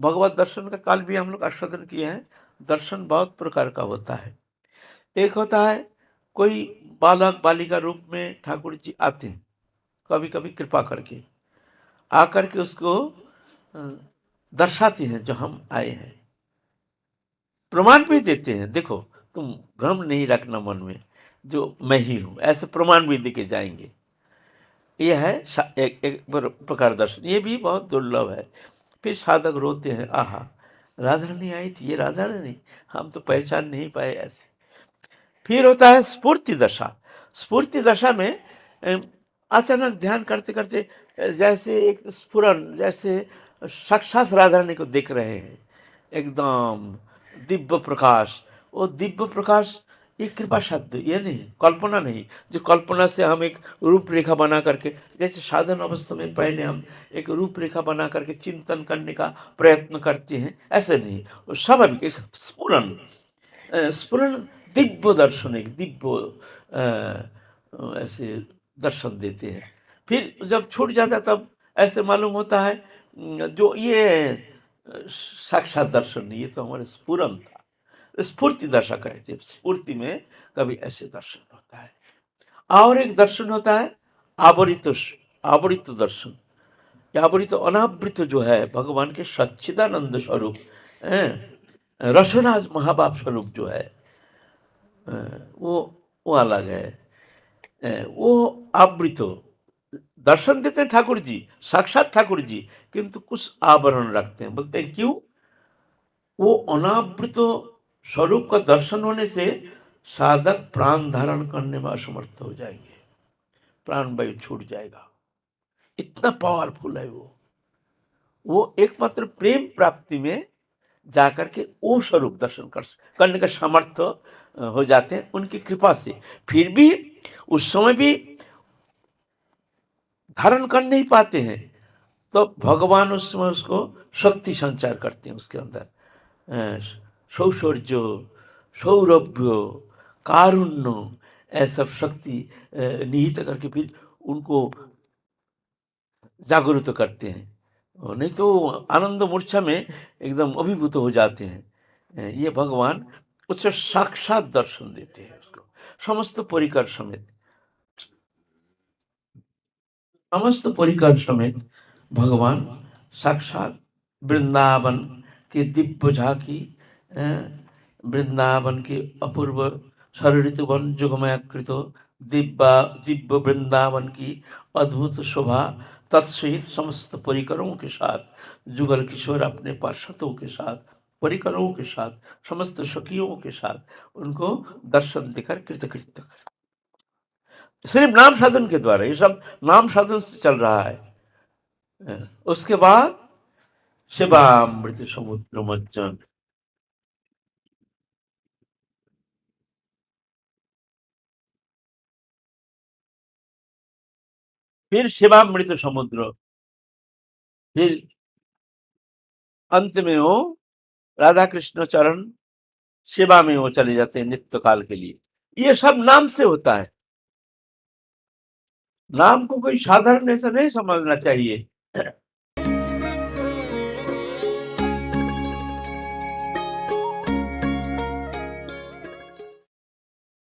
भगवत दर्शन का काल भी हम लोग आस्वादन किए हैं। दर्शन बहुत प्रकार का होता है। एक होता है कोई बालक बालिका रूप में ठाकुर जी आते हैं, कभी कभी कृपा करके आकर के उसको अ, दर्शाते हैं जो हम आए हैं, प्रमाण भी देते हैं, देखो तुम भ्रम नहीं रखना मन में, जो मैं ही हूँ, ऐसे प्रमाण भी दे के जाएंगे। ये है एक प्रकार दर्शन, ये भी बहुत दुर्लभ है। फिर साधक रोते हैं, आहा राधा रानी आई थी, ये राधा रानी, हम तो पहचान नहीं पाए ऐसे। फिर होता है स्फूर्ति दशा। स्फूर्ति दशा में अचानक ध्यान करते करते जैसे एक स्फुरन, जैसे साक्षात राधा रानी को देख रहे हैं, एकदम दिव्य प्रकाश। वो दिव्य प्रकाश ये कृपा शब्द, ये नहीं कल्पना नहीं, जो कल्पना से हम एक रूपरेखा बना करके, जैसे साधन अवस्था में पहले हम एक रूपरेखा बना करके चिंतन करने का प्रयत्न करते हैं, ऐसे नहीं, वो स्वाभाविक एक स्फुरन, स्फुरन, दिव्य दर्शन, एक दिव्य ऐसे दर्शन देते हैं। फिर जब छूट जाता है तब ऐसे मालूम होता है जो ये साक्षात दर्शन नहीं, ये तो हमारे स्फुरन था। स्फूर्ति दशा कहते हैं, स्फूर्ति में कभी ऐसे दर्शन होता है। और एक दर्शन होता है आवरित, आवरित दर्शन। आवरित अनावृत जो है भगवान के सच्चिदानंद स्वरूप, रसराज महाबाप स्वरूप जो है, वो अलग है। वो आवृत दर्शन देते हैं ठाकुर जी, साक्षात ठाकुर जी, किंतु कुछ आवरण रखते हैं। बोलते हैं क्यों? वो अनावृत स्वरूप का दर्शन होने से साधक प्राण धारण करने में असमर्थ हो जाएंगे, प्राण वायु छूट जाएगा, इतना पावरफुल है वो एकमात्र प्रेम प्राप्ति में जाकर के वो स्वरूप दर्शन करने का सामर्थ्य हो जाते हैं उनकी कृपा से। फिर भी उस समय भी धारण कर नहीं पाते हैं, तो भगवान उस समय उसको शक्ति संचार करते हैं उसके अंदर, सौशौर्य, सौरभ्य, कारुण्य, ऐसा शक्ति निहित करके फिर उनको जागरूक करते हैं। नहीं तो आनंद मूर्छा में एकदम अभिभूत हो जाते हैं। ये भगवान उससे साक्षात दर्शन देते हैं उसको, समस्त परिकर समेत, समस्त परिकर समेत भगवान साक्षात वृंदावन के दिव्य झांकी, वृंदावन के अपूर्व षड़ऋतुवन जुगमय कृत दिव्य दिव्य वृंदावन की अद्भुत शोभा, तत्सहित समस्त परिकरों के साथ जुगल किशोर अपने पार्षदों के साथ, परिकरों के साथ, समस्त सखियों के साथ उनको दर्शन देकर कृतकृत्य कर, सिर्फ नाम साधन के द्वारा, ये सब नाम साधन से चल रहा है। उसके बाद शिवामृत समुद्र मंचन, फिर शिवामृत समुद्र, फिर अंत में वो राधा कृष्ण चरण सेवा में वो चले जाते हैं नित्य काल के लिए। ये सब नाम से होता है। नाम को कोई साधारण ऐसा नहीं समझना चाहिए।